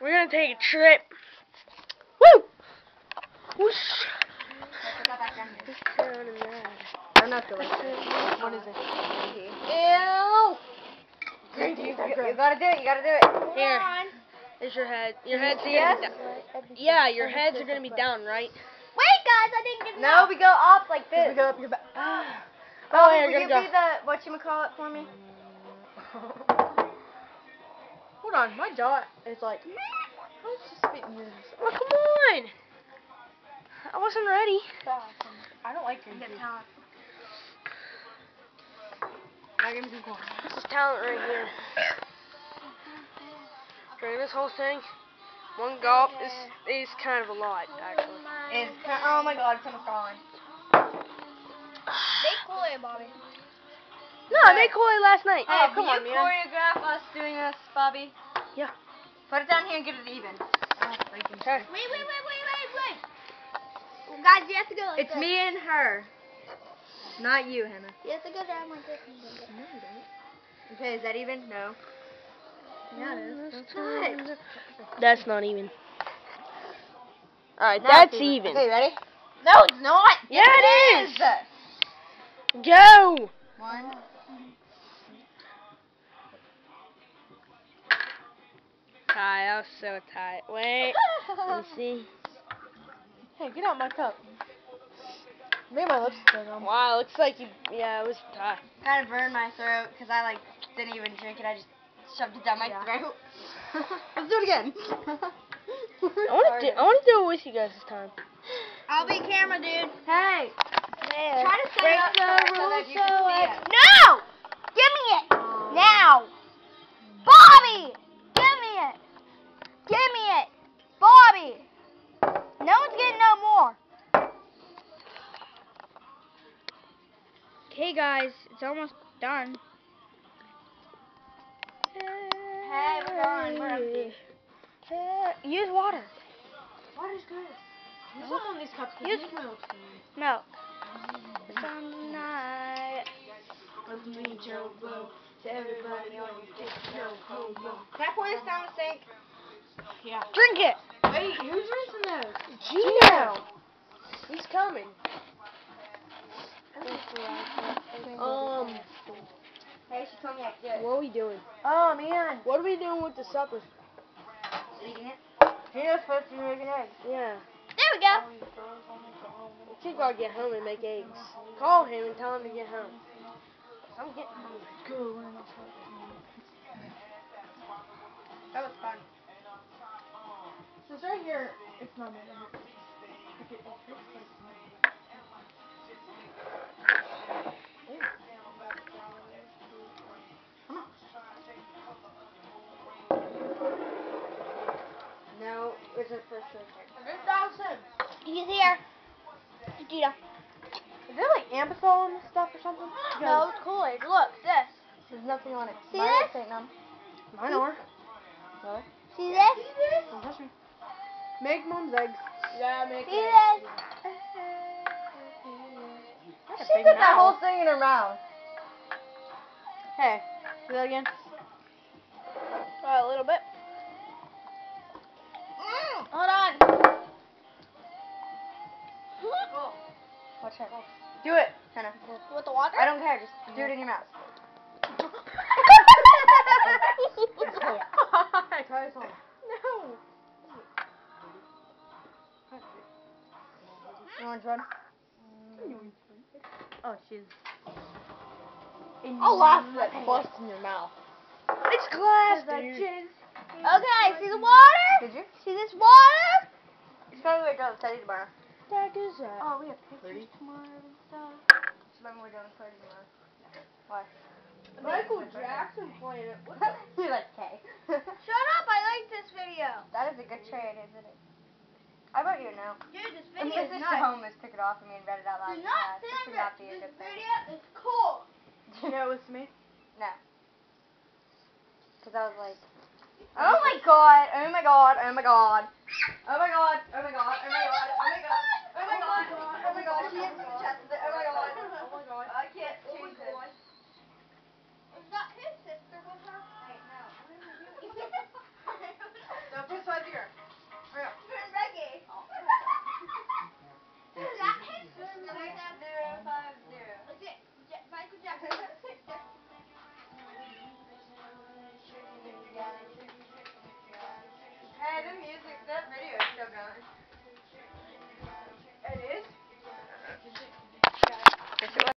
We're gonna take a trip. Woo! Whoosh. I'm not going to. What is it? Ew! You gotta do it, you gotta do it. Here. Is your head. Your head's Yes? gonna be down. Yeah, your heads are gonna be down, right? Wait, guys, I didn't get No, we go up like this. We go up your back. Oh, yeah, will you're you gonna be the whatchamacallit for me? Hold on, my jaw is like. Oh, come on! I wasn't ready. I don't like your talent. This is talent right here. During this whole thing, one gulp is kind of a lot, actually. Oh my god, it's almost gone. They Kool-Aid, Bobby. No, I made Kool-Aid last night. Hey, Come on, you man. choreograph us doing this, Bobby? Yeah. Put it down here and get it even. Okay. Wait. Guys, you have to go like It's this. me and her. Not you, Hannah. You have to go down like this. Okay, is that even? No. Yeah, it is. Don't touch. That's not even. Alright, Now that's it's even. Okay, ready? No, it's not. Yeah, it is. is. Go! One. Tight, I was so tight. Wait, let's see. Hey, get out my cup. Maybe my lipstick on. Wow, looks like you. Yeah, it was tight. Kind of burned my throat because I didn't even drink it. I just shoved it down my throat. Let's do it again. I want to do it with you guys this time. I'll be camera, dude. Hey. Try to set Break it up the so rules that you can so see I- it. No! Give me it! Now! Bobby! Give me it! Give me it! Bobby! No one's getting no more. Okay, guys, it's almost done. Hey, we're going. We're empty. Use water. Water's good. No. Some of these cups Use milk. milk. Some night. To everybody on your dick, no homo. Can I pour this down the sink? Yeah. Drink it. Wait, who's drinking those? Gino! He's coming. Hey, she told me I could. What are we doing? Oh, man. What are we doing with the supper? Eating it? You're supposed to be making eggs. Yeah. There we go. The kid gotta get home and make eggs. Call him and tell him to get home. I'm getting hungry. That was fun. So it's right here. It's not bad. No, it's a first one. He's here. Gita. Is there like Ambisol in this stuff or something? No, it's Kool-Aid. Look, this. There's nothing on it. See Mine this? ain't none. Mine are. Really? See this? Don't touch me. Make mom's eggs. Yeah, make See this? She put that whole thing in her mouth. Hey, do that again. A little bit. Hold on. Watch her. Do it, Hannah. With the water? I don't care. Just do it in your mouth. Try this on. No. Orange one. Oh, she's. I'll laugh at that bust in your mouth. It's glass, dude. Okay, see the water? Did you? See this water? You should probably go to the study tomorrow. That is that. Oh, we have pictures tomorrow and stuff. Remember we're doing a party tomorrow. Why? Michael Jackson playing it. What You're like, okay. Shut up, I like this video. That is a good trade, isn't it? I vote you now. Dude, this And video is Mrs. nuts. Holmes took it off of me and read it out loud. Do not This stand would not it. be a This good thing. video is cool. Yeah, it was me. No. Because I was like, oh my god, oh my god, oh my god. Oh my god, oh my god, oh my god, oh my god, oh my god, oh my god, she hit me in the chest with it.